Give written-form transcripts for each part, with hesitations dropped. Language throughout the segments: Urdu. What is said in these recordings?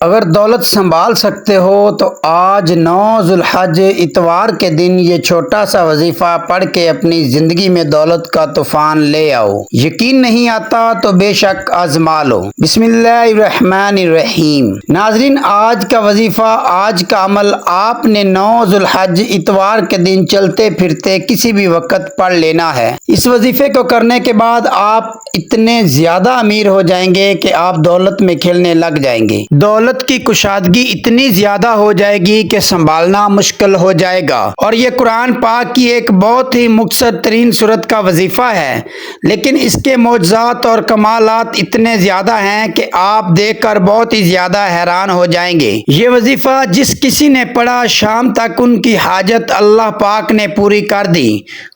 اگر دولت سنبھال سکتے ہو تو آج 9 ذوالحج اتوار کے دن یہ چھوٹا سا وظیفہ پڑھ کے اپنی زندگی میں دولت کا طوفان لے آؤ۔ یقین نہیں آتا تو بے شک آزما لو۔ بسم اللہ الرحمن الرحیم۔ ناظرین، آج کا وظیفہ، آج کا عمل آپ نے 9 ذوالحج اتوار کے دن چلتے پھرتے کسی بھی وقت پڑھ لینا ہے۔ اس وظیفے کو کرنے کے بعد آپ اتنے زیادہ امیر ہو جائیں گے کہ آپ دولت میں کھیلنے لگ جائیں گے۔ دولت کی کشادگی اتنی زیادہ ہو جائے گی کہ سنبھالنا مشکل ہو جائے گا، اور یہ قرآن پاک کی ایک بہت ہی مختصر ترین سورت کا وظیفہ ہے، لیکن اس کے معجزات اور کمالات اتنے زیادہ ہیں کہ آپ دیکھ کر بہت ہی زیادہ حیران ہو جائیں گے۔ یہ وظیفہ جس کسی نے پڑھا، شام تک ان کی حاجت اللہ پاک نے پوری کر دی۔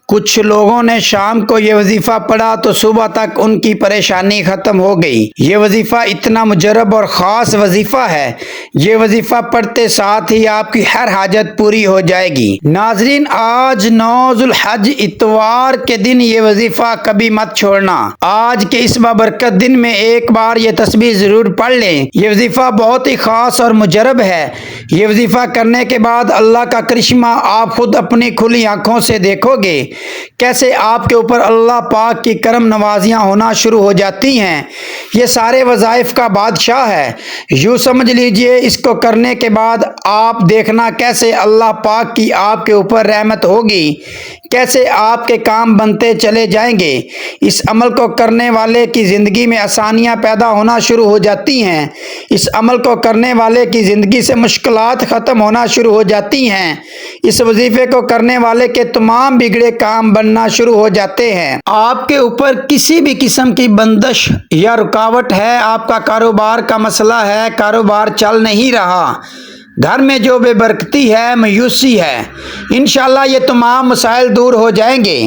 کچھ لوگوں نے شام کو یہ وظیفہ پڑھا تو صبح تک ان کی پریشانی ختم ہو گئی۔ یہ وظیفہ اتنا مجرب اور خاص وظیفہ ہے، یہ وظیفہ پڑھتے ساتھ ہی آپ کی ہر حاجت پوری ہو جائے گی۔ ناظرین، آج 9 ذوالحج اتوار کے دن یہ وظیفہ کبھی مت چھوڑنا۔ آج کے اس بابرکت دن میں ایک بار یہ تسبیح ضرور پڑھ لیں۔ یہ وظیفہ بہت ہی خاص اور مجرب ہے۔ یہ وظیفہ کرنے کے بعد اللہ کا کرشمہ آپ خود اپنی کھلی آنکھوں سے دیکھو گے، کیسے آپ کے اوپر اللہ پاک کی کرم نوازیاں ہونا شروع ہو جاتی ہیں۔ یہ سارے وظائف کا بادشاہ ہے، یوں سمجھ لیجئے۔ اس کو کرنے کے بعد آپ دیکھنا کیسے اللہ پاک کی آپ کے اوپر رحمت ہوگی، کیسے آپ کے کام بنتے چلے جائیں گے۔ اس عمل کو کرنے والے کی زندگی میں آسانیاں پیدا ہونا شروع ہو جاتی ہیں۔ اس عمل کو کرنے والے کی زندگی سے مشکلات ختم ہونا شروع ہو جاتی ہیں۔ اس وظیفے کو کرنے والے کے تمام بگڑے کام بننا شروع ہو جاتے ہیں۔ آپ کے اوپر کسی بھی قسم کی بندش یا رکاوٹ ہے، آپ کا کاروبار کا مسئلہ ہے، کاروبار چل نہیں رہا، گھر میں جو بے برکتی ہے، مایوسی ہے، انشاءاللہ یہ تمام مسائل دور ہو جائیں گے۔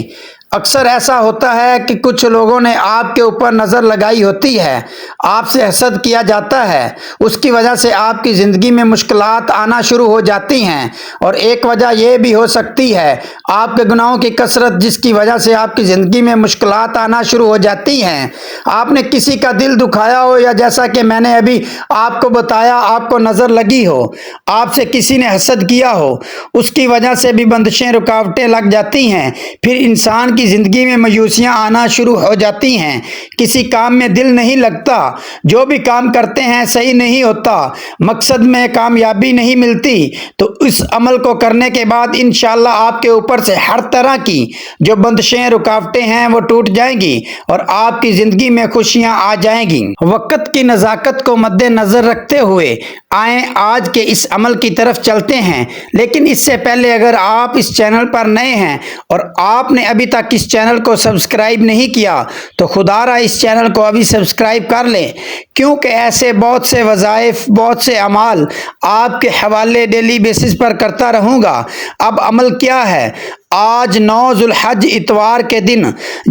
اکثر ایسا ہوتا ہے کہ کچھ لوگوں نے آپ کے اوپر نظر لگائی ہوتی ہے، آپ سے حسد کیا جاتا ہے، اس کی وجہ سے آپ کی زندگی میں مشکلات آنا شروع ہو جاتی ہیں، اور ایک وجہ یہ بھی ہو سکتی ہے آپ کے گناہوں کی کثرت، جس کی وجہ سے آپ کی زندگی میں مشکلات آنا شروع ہو جاتی ہیں۔ آپ نے کسی کا دل دکھایا ہو، یا جیسا کہ میں نے ابھی آپ کو بتایا، آپ کو نظر لگی ہو، آپ سے کسی نے حسد کیا ہو، اس کی وجہ سے بھی بندشیں، رکاوٹیں لگ جاتی ہیں۔ پھر انسان کی زندگی میں مایوسیاں آنا شروع ہو جاتی ہیں، کسی کام میں دل نہیں لگتا، جو بھی کام کرتے ہیں صحیح نہیں ہوتا، مقصد میں کامیابی نہیں ملتی۔ تو اس عمل کو کرنے کے بعد انشاءاللہ آپ کے اوپر سے ہر طرح کی جو بندشیں، رکاوٹیں ہیں، وہ ٹوٹ جائیں گی، اور آپ کی زندگی میں خوشیاں آ جائیں گی۔ وقت کی نزاکت کو مد نظر رکھتے ہوئے آئیں آج کے اس عمل کی طرف چلتے ہیں، لیکن اس سے پہلے اگر آپ اس چینل پر نئے ہیں اور آپ نے ابھی تک اس چینل کو سبسکرائب نہیں کیا تو خدا را اس چینل کو ابھی سبسکرائب کر لیں، کیونکہ ایسے بہت سے وظائف، بہت سے اعمال آپ کے حوالے ڈیلی بیسس پر کرتا رہوں گا۔ اب عمل کیا ہے؟ آج 9 ذوالحج اتوار کے دن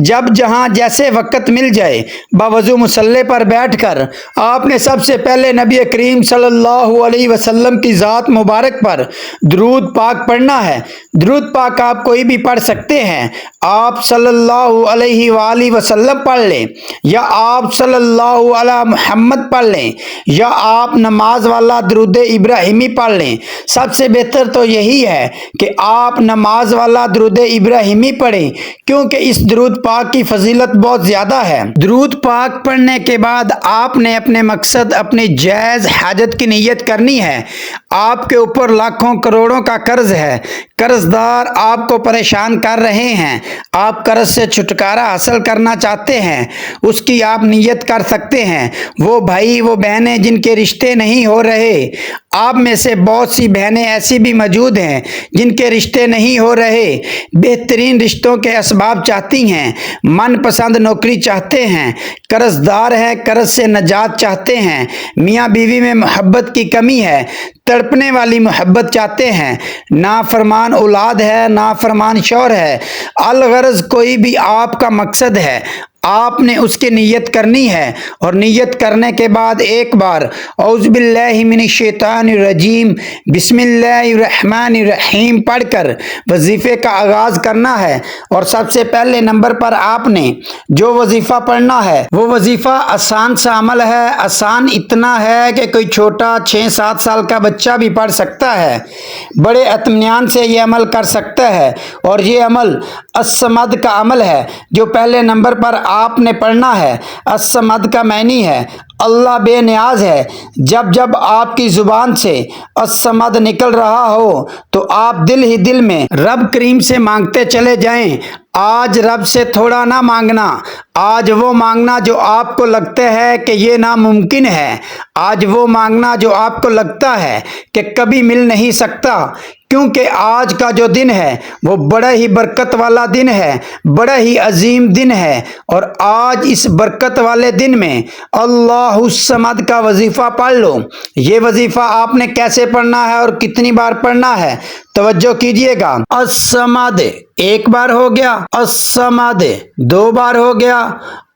جب جہاں جیسے وقت مل جائے، باوضو مصلی پر بیٹھ کر آپ نے سب سے پہلے نبی کریم صلی اللہ علیہ وسلم کی ذات مبارک پر درود پاک پڑھنا ہے۔ درود پاک آپ کوئی بھی پڑھ سکتے ہیں، آپ صلی اللہ علیہ وآلہ وسلم پڑھ لیں، یا آپ صلی اللہ علی محمد پڑھ لیں، یا آپ نماز والا درود ابراہیمی پڑھ لیں۔ سب سے بہتر تو یہی ہے کہ آپ نماز والا درود ابراہیمی پڑھیں، کیونکہ اس درود پاک کی فضیلت بہت زیادہ ہے۔ درود پاک پڑھنے کے بعد آپ نے اپنے مقصد، اپنی جائز حاجت کی نیت کرنی ہے۔ آپ کے اوپر لاکھوں کروڑوں کا قرض ہے، قرض دار آپ کو پریشان کر رہے ہیں، آپ قرض سے چھٹکارا حاصل کرنا چاہتے ہیں، اس کی آپ نیت کر سکتے ہیں۔ وہ بھائی، وہ بہنیں جن کے رشتے نہیں ہو رہے، آپ میں سے بہت سی بہنیں ایسی بھی موجود ہیں جن کے رشتے نہیں ہو رہے، بہترین رشتوں کے اسباب چاہتی ہیں، من پسند نوکری چاہتے ہیں، قرض دار ہیں، قرض سے نجات چاہتے ہیں، میاں بیوی میں محبت کی کمی ہے، تڑپنے والی محبت چاہتے ہیں، نافرمان اولاد ہے، نافرمان شوہر ہے، الغرض کوئی بھی آپ کا مقصد ہے، آپ نے اس کی نیت کرنی ہے اور نیت کرنے کے بعد ایک بار اعوذ باللہ من الشیطان الرجیم بسم اللہ الرحمن الرحیم پڑھ کر وظیفے کا آغاز کرنا ہے۔ اور سب سے پہلے نمبر پر آپ نے جو وظیفہ پڑھنا ہے وہ وظیفہ آسان سا عمل ہے، آسان اتنا ہے کہ کوئی چھوٹا 6-7 سال کا بچہ بھی پڑھ سکتا ہے، بڑے اطمینان سے یہ عمل کر سکتا ہے۔ اور یہ عمل الصمد کا عمل ہے جو پہلے نمبر پر آپ نے پڑھنا ہے۔ الصمد کا معنی ہے اللہ بے نیاز ہے۔ جب جب آپ کی زبان سے الصمد نکل رہا ہو تو آپ دل ہی دل میں رب کریم سے مانگتے چلے جائیں۔ آج رب سے تھوڑا نہ مانگنا، آج وہ مانگنا جو آپ کو لگتا ہے کہ یہ ناممکن ہے، آج وہ مانگنا جو آپ کو لگتا ہے کہ کبھی مل نہیں سکتا، کیونکہ آج کا جو دن ہے وہ بڑا ہی برکت والا دن ہے، بڑا ہی عظیم دن ہے۔ اور آج اس برکت والے دن میں اللہ الصمد کا وظیفہ پڑھ لو۔ یہ وظیفہ آپ نے کیسے پڑھنا ہے اور کتنی بار پڑھنا ہے توجہ کیجئے گا۔ الصمد ایک بار ہو گیا، الصمد 2 بار ہو گیا،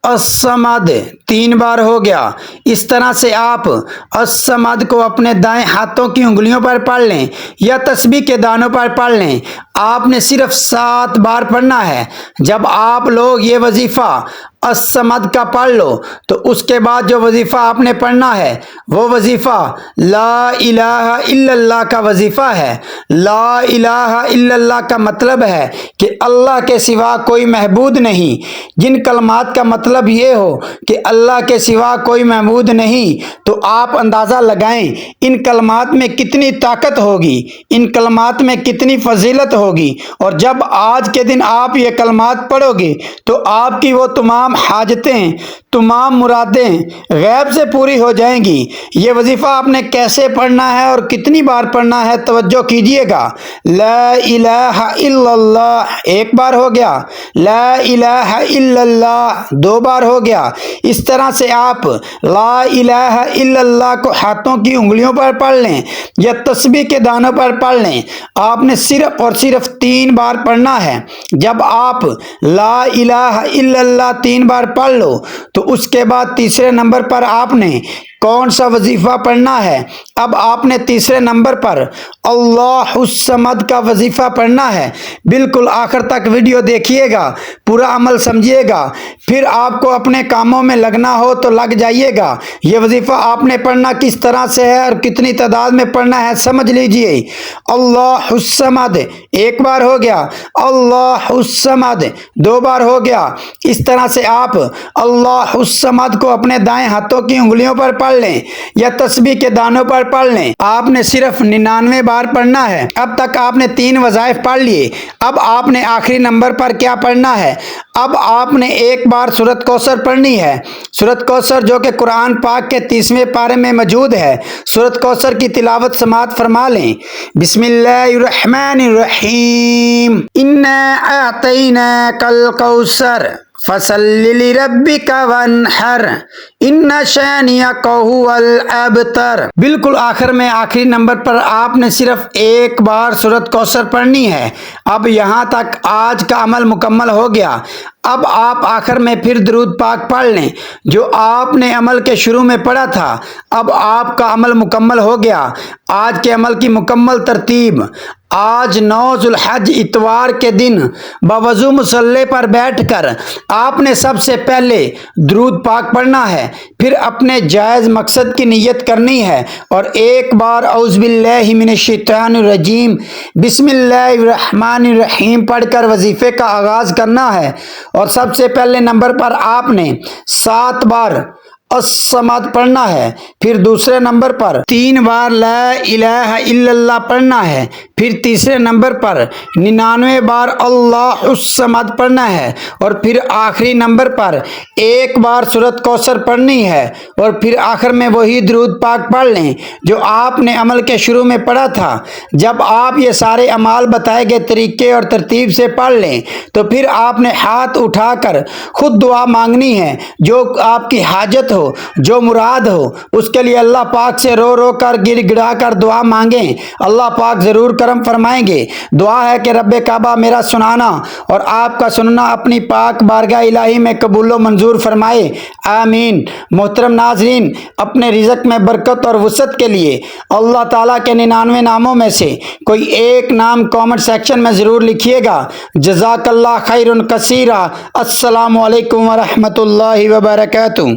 الصمد 3 بار ہو گیا۔ اس طرح سے آپ الصمد کو اپنے دائیں ہاتھوں کی انگلیوں پر پڑھ لیں یا تسبیح کے دانوں پر پڑھ لیں۔ آپ نے صرف 7 بار پڑھنا ہے۔ جب آپ لوگ یہ وظیفہ الصمد کا پڑھ لو تو اس کے بعد جو وظیفہ آپ نے پڑھنا ہے وہ وظیفہ لا الہ الا اللہ کا وظیفہ ہے۔ لا الہ الا اللہ کا مطلب ہے کہ اللہ کے سوا کوئی معبود نہیں۔ جن کلمات کا مطلب یہ ہو کہ اللہ کے سوا کوئی معبود نہیں تو آپ اندازہ لگائیں ان کلمات میں کتنی طاقت ہوگی، ان کلمات میں کتنی فضیلت ہوگی۔ اور جب آج کے دن آپ یہ کلمات پڑھو گے تو آپ کی وہ تمام حاجتیں، تمام مرادیں غیب سے پوری ہو جائیں گی۔ یہ وظیفہ آپ نے کیسے پڑھنا ہے اور کتنی بار پڑھنا ہے توجہ کیجئے گا۔ لا الہ الا اللہ 1 بار ہو گیا، لا الہ الا اللہ 2 بار ہو گیا۔ اس طرح سے آپ لا الہ الا اللہ کو ہاتھوں کی انگلیوں پر پڑھ لیں یا تسبیح کے دانوں پر پڑھ لیں۔ آپ نے صرف اور صرف 3 بار پڑھنا ہے۔ جب آپ لا الہ الا اللہ 3 بار پڑھ لو تو اس کے بعد تیسرے نمبر پر آپ نے کون سا وظیفہ پڑھنا ہے؟ اب آپ نے تیسرے نمبر پر اللہ الصمد کا وظیفہ پڑھنا ہے۔ بالکل آخر تک ویڈیو دیکھیے گا، پورا عمل سمجھیے گا، پھر آپ کو اپنے کاموں میں لگنا ہو تو لگ جائیے گا۔ یہ وظیفہ آپ نے پڑھنا کس طرح سے ہے اور کتنی تعداد میں پڑھنا ہے سمجھ لیجئے۔ اللہ الصمد 1 بار ہو گیا، اللہ الصمد 2 بار ہو گیا۔ اس طرح سے آپ اللہ الصمد کو اپنے دائیں ہاتھوں کی انگلیوں پر پڑھ لیں یا تسبیح کے دانوں پر پڑھ لیں۔ آپ نے صرف 99 بار پڑھنا ہے۔ اب تک آپ نے 3 وظائف پڑھ لیے۔ اب آپ نے آخری نمبر پر کیا پڑھنا ہے؟ اب آپ نے 1 بار سورۃ کوثر پڑھنی ہے۔ سورۃ کوثر جو کہ قرآن پاک کے 30ویں پارے میں موجود ہے۔ سورۃ کوثر کی تلاوت سماعت فرما لیں۔ بسم اللہ الرحمن الرحیم انا اعطیناک الکوثر فصلی لربک وانحر ان شانئک هو الابتر۔ بالکل آخر میں آخری نمبر پر آپ نے صرف 1 بار سورۃ کوثر پڑھنی ہے۔ اب یہاں تک آج کا عمل مکمل ہو گیا۔ اب آپ آخر میں پھر درود پاک پڑھ لیں جو آپ نے عمل کے شروع میں پڑھا تھا۔ اب آپ کا عمل مکمل ہو گیا۔ آج کے عمل کی مکمل ترتیب: آج 9 ذو الحج اتوار کے دن باوضو مصلی پر بیٹھ کر آپ نے سب سے پہلے درود پاک پڑھنا ہے، پھر اپنے جائز مقصد کی نیت کرنی ہے اور 1 بار اعوذ باللہ من الشیطان الرجیم بسم اللہ الرحمن الرحیم پڑھ کر وظیفے کا آغاز کرنا ہے۔ اور سب سے پہلے نمبر پر آپ نے 7 بار الصمد پڑھنا ہے، پھر دوسرے نمبر پر 3 بار لا الہ الا اللہ پڑھنا ہے، پھر تیسرے نمبر پر 99 بار اللہ الصمد پڑھنا ہے، اور پھر آخری نمبر پر 1 بار سورۃ کوثر پڑھنی ہے، اور پھر آخر میں وہی درود پاک پڑھ لیں جو آپ نے عمل کے شروع میں پڑھا تھا۔ جب آپ یہ سارے اعمال بتائے گئے طریقے اور ترتیب سے پڑھ لیں تو پھر آپ نے ہاتھ اٹھا کر خود دعا مانگنی ہے، جو آپ کی حاجت ہو ہو، جو مراد ہو اس کے لیے اللہ پاک سے رو رو کر گر گڑا کر دعا مانگیں، اللہ پاک ضرور کرم فرمائیں گے۔ دعا ہے کہ رب کعبہ میرا سنانا اور آپ کا سننا اپنی پاک بارگاہ الہی میں قبول و منظور فرمائے، آمین۔ محترم ناظرین، اپنے رزق میں برکت اور وسعت کے لیے اللہ تعالیٰ کے 99 ناموں میں سے کوئی ایک نام کامنٹ سیکشن میں ضرور لکھیے گا۔ جزاک اللہ خیر کثیرا۔ السلام علیکم ورحمۃ اللہ وبرکاتہ۔